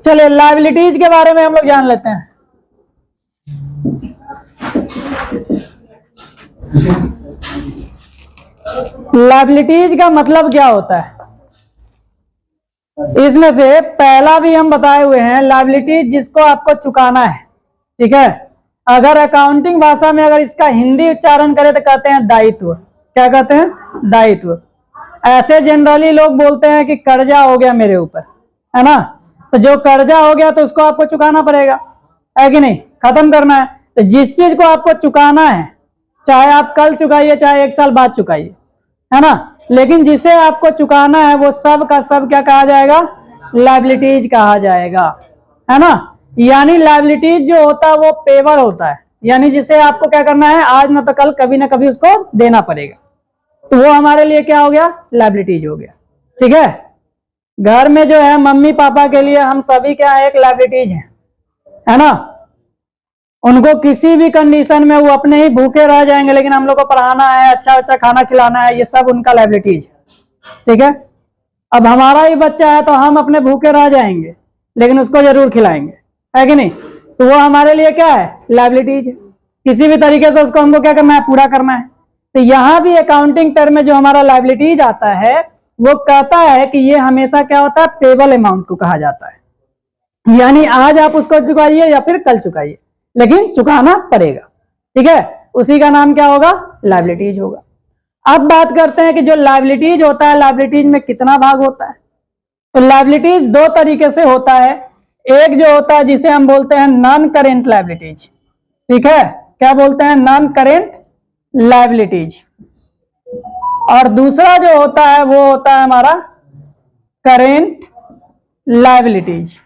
चलिए लायबिलिटीज के बारे में हम लोग जान लेते हैं। लायबिलिटीज का मतलब क्या होता है, इसमें से पहला भी हम बताए हुए हैं, लायबिलिटीज जिसको आपको चुकाना है, ठीक है। अगर अकाउंटिंग भाषा में अगर इसका हिंदी उच्चारण करें तो कहते हैं दायित्व। क्या कहते हैं? दायित्व। ऐसे जनरली लोग बोलते हैं कि कर्जा हो गया मेरे ऊपर, है ना, तो जो कर्जा हो गया तो उसको आपको चुकाना पड़ेगा, है कि नहीं, खत्म करना है। तो जिस चीज को आपको चुकाना है, चाहे आप कल चुकाइए चाहे 1 साल बाद चुकाइए, है ना, लेकिन जिसे आपको चुकाना है वो सब का सब क्या कहा जाएगा? लायबिलिटीज कहा जाएगा, है ना। यानी लायबिलिटीज जो होता है वो पेवर होता है, यानी जिसे आपको क्या करना है, आज न तो कल कभी ना कभी उसको देना पड़ेगा, तो वो हमारे लिए क्या हो गया? लायबिलिटीज हो गया, ठीक है। घर में जो है मम्मी पापा के लिए हम सभी क्या है? एक लायबिलिटीज है ना। उनको किसी भी कंडीशन में वो अपने ही भूखे रह जाएंगे, लेकिन हम लोग को पढ़ाना है, अच्छा अच्छा खाना खिलाना है, ये सब उनका लायबिलिटीज, ठीक है। अब हमारा ही बच्चा है तो हम अपने भूखे रह जाएंगे लेकिन उसको जरूर खिलाएंगे, है कि नहीं, तो वो हमारे लिए क्या है? लायबिलिटीज है। किसी भी तरीके से उसको हमको क्या करना है? पूरा करना है। तो यहाँ भी अकाउंटिंग टर्म में जो हमारा लायबिलिटीज आता है वो कहता है कि ये हमेशा क्या होता है? पेबल अमाउंट को कहा जाता है, यानी आज आप उसको चुकाइए या फिर कल चुकाइए, लेकिन चुकाना पड़ेगा, ठीक है। उसी का नाम क्या होगा? लायबिलिटीज होगा। अब बात करते हैं कि जो लायबिलिटीज होता है, लायबिलिटीज में कितना भाग होता है। तो लायबिलिटीज 2 तरीके से होता है। एक जो होता है जिसे हम बोलते हैं नॉन करेंट लायबिलिटीज, ठीक है, क्या बोलते हैं? Non current liabilities. और दूसरा जो होता है वो होता है हमारा करेंट लायबिलिटीज,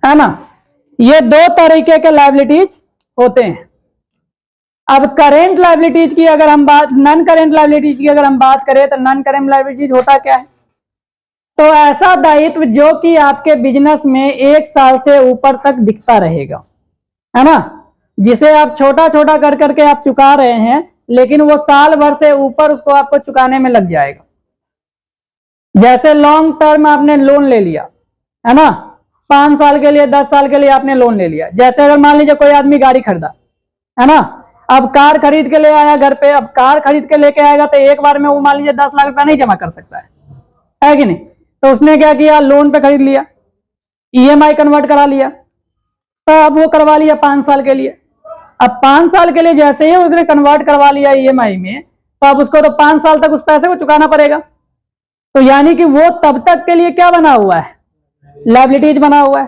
है ना। ये 2 तरीके के लायबिलिटीज होते हैं। अब करेंट लायबिलिटीज की अगर हम बात, नॉन करेंट लायबिलिटीज की अगर हम बात करें तो नॉन करेंट लायबिलिटीज होता क्या है? तो ऐसा दायित्व जो कि आपके बिजनेस में 1 साल से ऊपर तक दिखता रहेगा, है ना, जिसे आप छोटा छोटा कर करके आप चुका रहे हैं, लेकिन वो साल भर से ऊपर उसको आपको चुकाने में लग जाएगा। जैसे लॉन्ग टर्म आपने लोन ले लिया, है ना, 5 साल के लिए 10 साल के लिए आपने लोन ले लिया। जैसे अगर मान लीजिए कोई आदमी गाड़ी खरीदा, है ना, अब कार खरीद के ले आया घर पे, अब कार खरीद के लेके आएगा तो एक बार में वो मान लीजिए 10 लाख रुपया नहीं जमा कर सकता है कि नहीं, तो उसने क्या किया? लोन पे खरीद लिया, ईएमआई कन्वर्ट करा लिया, तो अब वो करवा लिया 5 साल के लिए। अब 5 साल के लिए जैसे ही उसने कन्वर्ट करवा लिया ईएमआई में, तो अब उसको तो 5 साल तक उस पैसे को चुकाना पड़ेगा। तो यानी कि वो तब तक के लिए क्या बना हुआ है? लायबिलिटीज बना हुआ है,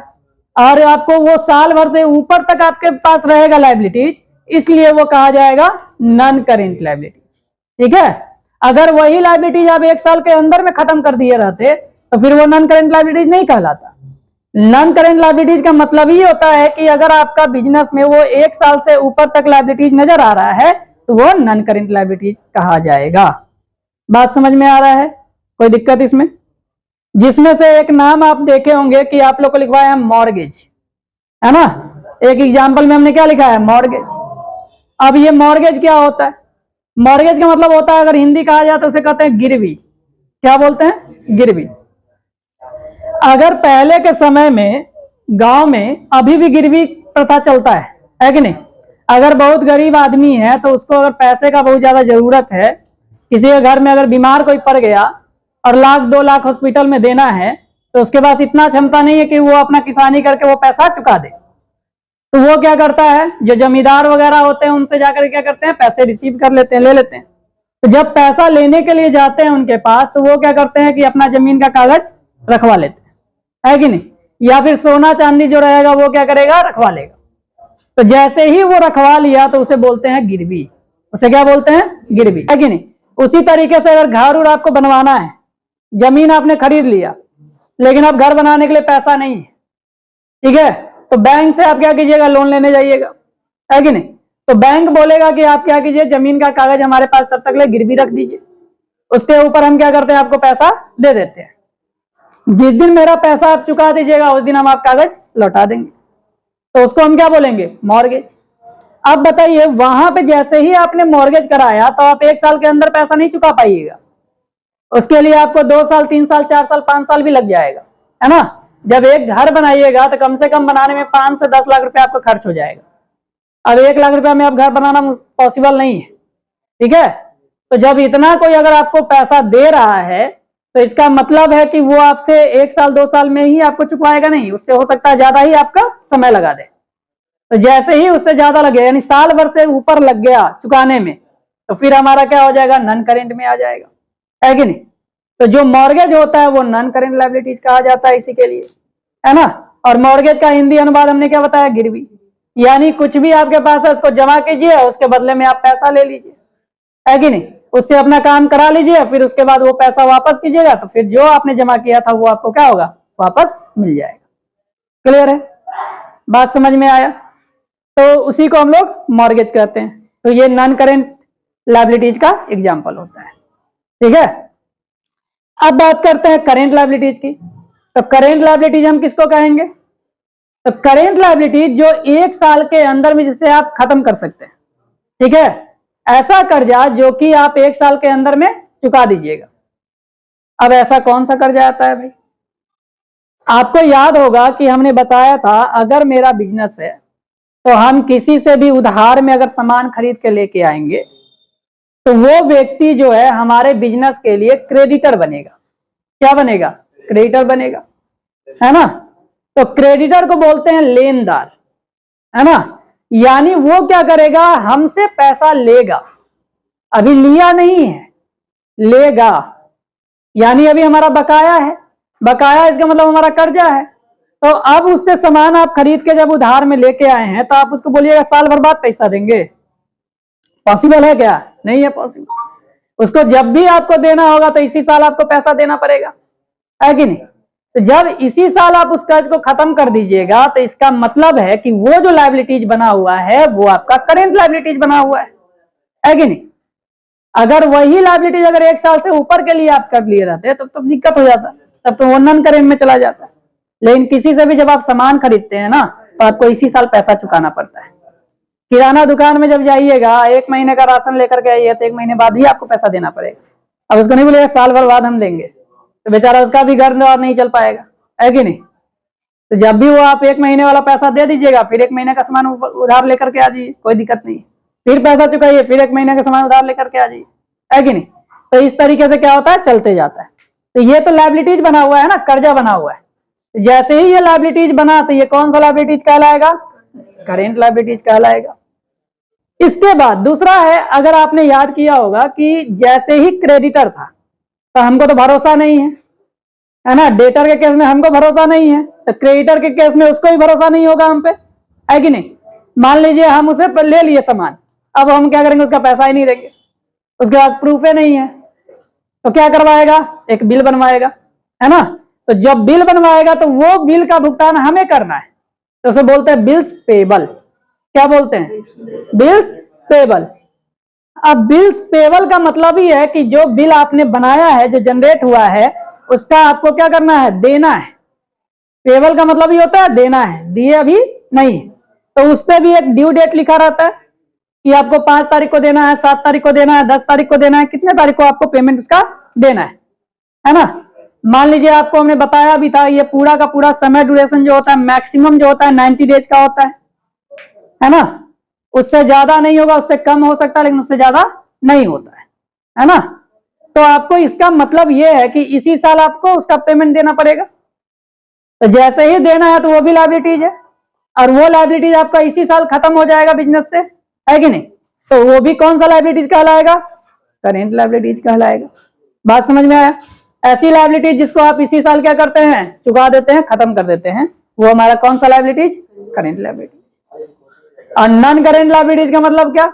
और आपको वो साल भर से ऊपर तक आपके पास रहेगा लायबिलिटीज, इसलिए वो कहा जाएगा नॉन करेंट लायबिलिटीज, ठीक है। अगर वही लायबिलिटीज आप 1 साल के अंदर में खत्म कर दिए रहते तो फिर वो नॉन करेंट लायबिलिटीज नहीं कहलाता। नॉन करेंट लायबिलिटीज का मतलब ही होता है कि अगर आपका बिजनेस में वो 1 साल से ऊपर तक लायबिलिटीज नजर आ रहा है तो वो नॉन करेंट लायबिलिटीज कहा जाएगा। बात समझ में आ रहा है? कोई दिक्कत इसमें? जिसमें से एक नाम आप देखे होंगे कि आप लोग को लिखवाया है मॉर्गेज, है ना। एक एग्जाम्पल में हमने क्या लिखा है? मॉर्गेज। अब ये मॉर्गेज क्या होता है? मॉर्गेज का मतलब होता है, अगर हिंदी कहा जाए तो उसे कहते हैं गिरवी। क्या बोलते हैं? गिरवी। अगर पहले के समय में गांव में अभी भी गिरवी प्रथा चलता है कि नहीं, अगर बहुत गरीब आदमी है तो उसको अगर पैसे का बहुत ज्यादा जरूरत है, किसी के घर में अगर बीमार कोई पड़ गया और 1-2 लाख हॉस्पिटल में देना है, तो उसके पास इतना क्षमता नहीं है कि वो अपना किसानी करके वो पैसा चुका दे, तो वो क्या करता है? जो जमींदार वगैरह होते हैं उनसे जाकर क्या करते हैं? पैसे रिसीव कर लेते हैं, ले लेते हैं। तो जब पैसा लेने के लिए जाते हैं उनके पास, तो वो क्या करते हैं कि अपना जमीन का कागज रखवा लेते हैं, है कि नहीं, या फिर सोना चांदी जो रहेगा वो क्या करेगा? रखवा लेगा। तो जैसे ही वो रखवा लिया तो उसे बोलते हैं गिरवी। उसे क्या बोलते हैं? गिरवी, है कि नहीं। उसी तरीके से अगर घर उर आपको बनवाना है, जमीन आपने खरीद लिया लेकिन अब घर बनाने के लिए पैसा नहीं है, ठीक है, तो बैंक से आप क्या कीजिएगा? लोन लेने जाइएगा, है कि नहीं। तो बैंक बोलेगा कि आप क्या कीजिए? जमीन का कागज हमारे पास तब तक ले गिरवी रख दीजिए, उसके ऊपर हम क्या करते हैं? आपको पैसा दे देते हैं। जिस दिन मेरा पैसा आप चुका दीजिएगा उस दिन हम आप कागज लौटा देंगे, तो उसको हम क्या बोलेंगे? मॉर्गेज। अब बताइए, वहां पे जैसे ही आपने मॉर्गेज कराया तो आप 1 साल के अंदर पैसा नहीं चुका पाइएगा, उसके लिए आपको 2 साल 3 साल 4 साल 5 साल भी लग जाएगा, है ना। जब एक घर बनाइएगा तो कम से कम बनाने में 5 से 10 लाख रुपए आपका खर्च हो जाएगा। अब 1 लाख रुपया में आप घर बनाना पॉसिबल नहीं है, ठीक है। तो जब इतना कोई अगर आपको पैसा दे रहा है तो इसका मतलब है कि वो आपसे 1 साल 2 साल में ही आपको चुकाएगा नहीं, उससे हो सकता है ज्यादा ही आपका समय लगा दे। तो जैसे ही उससे ज्यादा लगे, यानी साल भर से ऊपर लग गया चुकाने में, तो फिर हमारा क्या हो जाएगा, नॉन करेंट में आ जाएगा, है कि नहीं। तो जो मॉर्गेज होता है वो नॉन करेंट लायबिलिटीज कहा जाता है इसी के लिए, है ना। और मॉर्गेज का हिंदी अनुवाद हमने क्या बताया, गिरवी। यानी कुछ भी आपके पास है उसको जमा कीजिए, उसके बदले में आप पैसा ले लीजिए, है कि नहीं। उससे अपना काम करा लीजिए, फिर उसके बाद वो पैसा वापस कीजिएगा, तो फिर जो आपने जमा किया था वो आपको क्या होगा, वापस मिल जाएगा। क्लियर है, बात समझ में आया। तो उसी को हम लोग मॉर्गेज कहते हैं। तो ये नॉन करेंट लायबिलिटीज का एग्जाम्पल होता है, ठीक है। अब बात करते हैं करेंट लायबिलिटीज की। तो करेंट लायबिलिटीज हम किसको कहेंगे, तो करेंट लायबिलिटीज जो 1 साल के अंदर में जिसे आप खत्म कर सकते हैं, ठीक है। ऐसा कर्जा जो कि आप 1 साल के अंदर में चुका दीजिएगा। अब ऐसा कौन सा कर्जा आता है भाई, आपको याद होगा कि हमने बताया था अगर मेरा बिजनेस है तो हम किसी से भी उधार में अगर सामान खरीद के लेके आएंगे तो वो व्यक्ति जो है हमारे बिजनेस के लिए क्रेडिटर बनेगा। क्या बनेगा, क्रेडिटर बनेगा, है ना। तो क्रेडिटर को बोलते हैं लेनदार, है ना। यानी वो क्या करेगा, हमसे पैसा लेगा, अभी लिया नहीं है, लेगा। यानी अभी हमारा बकाया है, बकाया इसका मतलब हमारा कर्जा है। तो अब उससे सामान आप खरीद के जब उधार में लेके आए हैं तो आप उसको बोलिएगा साल भर बाद पैसा देंगे, पॉसिबल है क्या, नहीं है पॉसिबल। उसको जब भी आपको देना होगा तो इसी साल आपको पैसा देना पड़ेगा, है कि नहीं। तो जब इसी साल आप उस कर्ज को खत्म कर दीजिएगा तो इसका मतलब है कि वो जो लायबिलिटीज बना हुआ है वो आपका करेंट लायबिलिटीज बना हुआ है कि नहीं। अगर वही लायबिलिटीज अगर 1 साल से ऊपर के लिए आप कर लिए रहते तब तो दिक्कत हो जाता, तब तो वो नॉन करेंट में चला जाता है। लेकिन किसी से भी जब आप सामान खरीदते हैं ना तो आपको इसी साल पैसा चुकाना पड़ता है। किराना दुकान में जब जाइएगा 1 महीने का राशन लेकर के आइए तो 1 महीने बाद ही आपको पैसा देना पड़ेगा। अब उसको नहीं बोलेगा साल भर बाद हम देंगे, तो बेचारा उसका भी घर द्वार नहीं चल पाएगा, है कि नहीं। तो जब भी वो आप 1 महीने वाला पैसा दे दीजिएगा, फिर 1 महीने का सामान उधार लेकर के आ जाइए, कोई दिक्कत नहीं। फिर पैसा चुकाइए, फिर 1 महीने का सामान उधार लेकर के आ जाइए, है कि नहीं। तो इस तरीके से क्या होता है, चलते जाता है। तो ये तो लायबिलिटीज बना हुआ है ना, कर्जा बना हुआ है। जैसे ही ये लायबिलिटीज बना तो ये कौन सा लायबिलिटीज कहलाएगा, करेंट लायबिलिटीज कहलाएगा। इसके बाद दूसरा है, अगर आपने याद किया होगा कि जैसे ही क्रेडिटर था तो हमको तो भरोसा नहीं है ना, डेटर के केस में हमको भरोसा नहीं है, तो क्रेडिटर के केस में उसको भी भरोसा नहीं होगा हम पे, है कि नहीं। मान लीजिए हम उसे ले लिए सामान, अब हम क्या करेंगे, उसका पैसा ही नहीं देंगे, उसके बाद प्रूफ ही नहीं है, तो क्या करवाएगा, एक बिल बनवाएगा, है ना। तो जब बिल बनवाएगा तो वो बिल का भुगतान हमें करना है, तो उसे बोलते हैं बिल्स पेबल। क्या बोलते हैं, बिल्स पेबल। अब बिल्स पेबल का मतलब ही है कि जो बिल आपने बनाया है, जो जनरेट हुआ है, उसका आपको क्या करना है, देना है। पेबल का मतलब ही होता है देना है, दिए अभी नहीं, तो उस पर भी एक ड्यू डेट लिखा रहता है कि आपको 5 तारीख को देना है, 7 तारीख को देना है, 10 तारीख को देना है, कितने तारीख को आपको पेमेंट उसका देना है ना। मान लीजिए आपको हमने बताया भी था, ये पूरा का पूरा समय ड्यूरेशन जो होता है मैक्सिमम जो होता है 90 डेज का होता है ना। उससे ज्यादा नहीं होगा, उससे कम हो सकता है, लेकिन उससे ज्यादा नहीं होता है ना। तो आपको इसका मतलब यह है कि इसी साल आपको उसका पेमेंट देना पड़ेगा। तो जैसे ही देना है तो वो भी लायबिलिटीज है, और वो लायबिलिटीज आपका इसी साल खत्म हो जाएगा बिजनेस से, है कि नहीं। तो वो भी कौन सा लायबिलिटीज कहलाएगा, करेंट लायबिलिटीज कहलाएगा। बात समझ में आया। ऐसी लायबिलिटीज जिसको आप इसी साल क्या करते हैं, चुका देते हैं, खत्म कर देते हैं, वो हमारा कौन सा लायबिलिटीज, करेंट लायबिलिटीज। और नॉन करेंट लायबिलिटीज का मतलब क्या,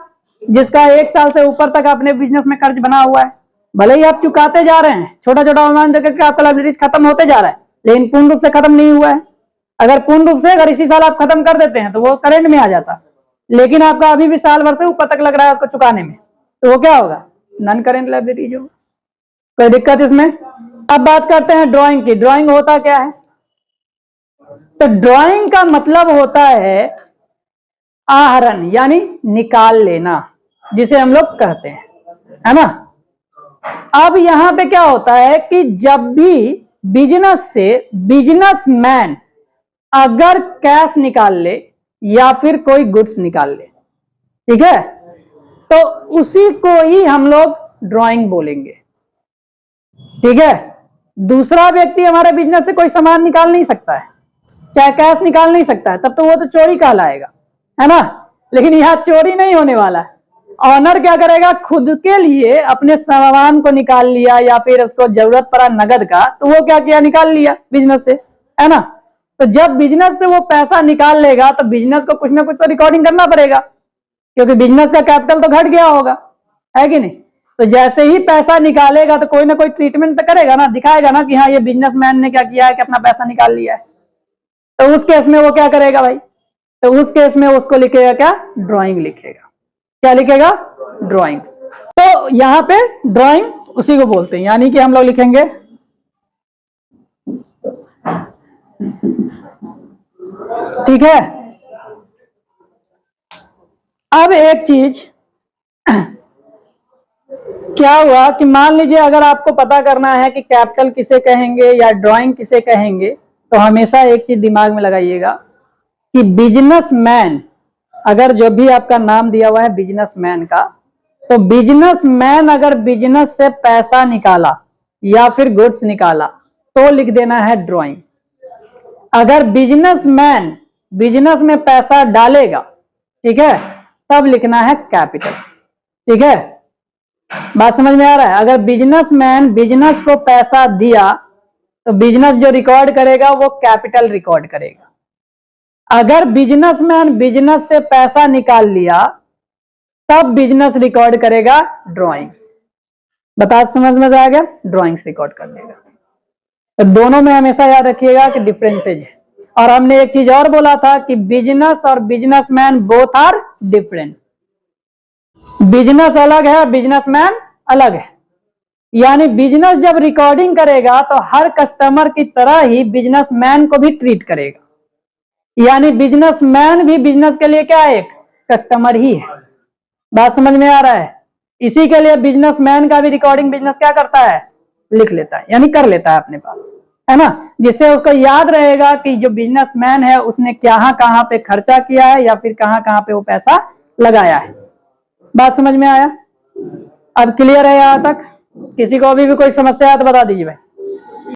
जिसका 1 साल से ऊपर तक अपने बिजनेस में कर्ज बना हुआ है, भले ही आप चुकाते जा रहे हैं, छोटा छोटा अमाउंट देकर आपका लायबिलिटीज खत्म होते जा रहा है, लेकिन पूर्ण रूप से खत्म नहीं हुआ है। अगर पूर्ण रूप से अगर इसी साल आप खत्म कर देते हैं तो वो करेंट में आ जाता, लेकिन आपका अभी भी साल भर से ऊपर तक लग रहा है उसको चुकाने में, तो वो क्या होगा, नॉन करेंट लायबिलिटीज होगा। कोई दिक्कत इसमें। अब बात करते हैं ड्राइंग की। ड्राइंग होता क्या है, तो ड्राइंग का मतलब होता है आहरण, यानी निकाल लेना, जिसे हम लोग कहते हैं, है ना। अब यहां पे क्या होता है कि जब भी बिजनेस से बिजनेसमैन अगर कैश निकाल ले या फिर कोई गुड्स निकाल ले, ठीक है, तो उसी को ही हम लोग ड्राइंग बोलेंगे। ठीक है, दूसरा व्यक्ति हमारे बिजनेस से कोई सामान निकाल नहीं सकता है, चाहे कैश निकाल नहीं सकता है, तब तो वो तो चोरी कहलाएगा, है ना। लेकिन यहां चोरी नहीं होने वाला है। ऑनर क्या करेगा, खुद के लिए अपने सामान को निकाल लिया या फिर उसको जरूरत पड़ा नगद का, तो वो क्या किया, निकाल लिया बिजनेस से, है ना। तो जब बिजनेस से वो पैसा निकाल लेगा तो बिजनेस को कुछ ना कुछ तो रिकॉर्डिंग करना पड़ेगा, क्योंकि बिजनेस का कैपिटल तो घट गया होगा, है कि नहीं। तो जैसे ही पैसा निकालेगा तो कोई ना कोई ट्रीटमेंट तो करेगा ना, दिखाएगा ना कि हाँ ये बिजनेसमैन ने क्या किया है कि अपना पैसा निकाल लिया है। तो उस केस में वो क्या करेगा भाई, तो उस केस में उसको लिखेगा क्या, ड्राइंग लिखेगा। क्या लिखेगा, ड्राइंग। तो यहां पे ड्राइंग उसी को बोलते हैं, यानी कि हम लोग लिखेंगे ठीक है। अब एक चीज क्या हुआ कि मान लीजिए अगर आपको पता करना है कि कैपिटल किसे कहेंगे या ड्राइंग किसे कहेंगे, तो हमेशा एक चीज दिमाग में लगाइएगा कि बिजनेसमैन, अगर जो भी आपका नाम दिया हुआ है बिजनेसमैन का, तो बिजनेसमैन अगर बिजनेस से पैसा निकाला या फिर गुड्स निकाला तो लिख देना है ड्राइंग। अगर बिजनेसमैन बिजनेस में पैसा डालेगा, ठीक है, तब लिखना है कैपिटल। ठीक है, बात समझ में आ रहा है। अगर बिजनेसमैन बिजनेस को पैसा दिया तो बिजनेस जो रिकॉर्ड करेगा वो कैपिटल रिकॉर्ड करेगा। अगर बिजनेसमैन बिजनेस से पैसा निकाल लिया तब बिजनेस रिकॉर्ड करेगा ड्राइंग। बता समझ में आ गया, ड्राइंग्स रिकॉर्ड कर देगा। तो दोनों में हमेशा याद रखिएगा कि डिफरेंसेज है। और हमने एक चीज और बोला था कि बिजनेस और businessman both are different. Business अलग है, बिजनेसमैन अलग है। यानी बिजनेस जब रिकॉर्डिंग करेगा तो हर कस्टमर की तरह ही बिजनेसमैन को भी ट्रीट करेगा। यानी बिजनेसमैन भी बिजनेस के लिए क्या है, एक कस्टमर ही है। बात समझ में आ रहा है। इसी के लिए बिजनेसमैन का भी रिकॉर्डिंग बिजनेस क्या करता है, लिख लेता है, यानी कर लेता है अपने पास, है ना। जिससे उसको याद रहेगा कि जो बिजनेसमैन है उसने कहां पे खर्चा किया है या फिर कहां पे वो पैसा लगाया है। बात समझ में आया, अब क्लियर है यहां तक। किसी को अभी भी कोई समस्या है तो बता दीजिए भाई।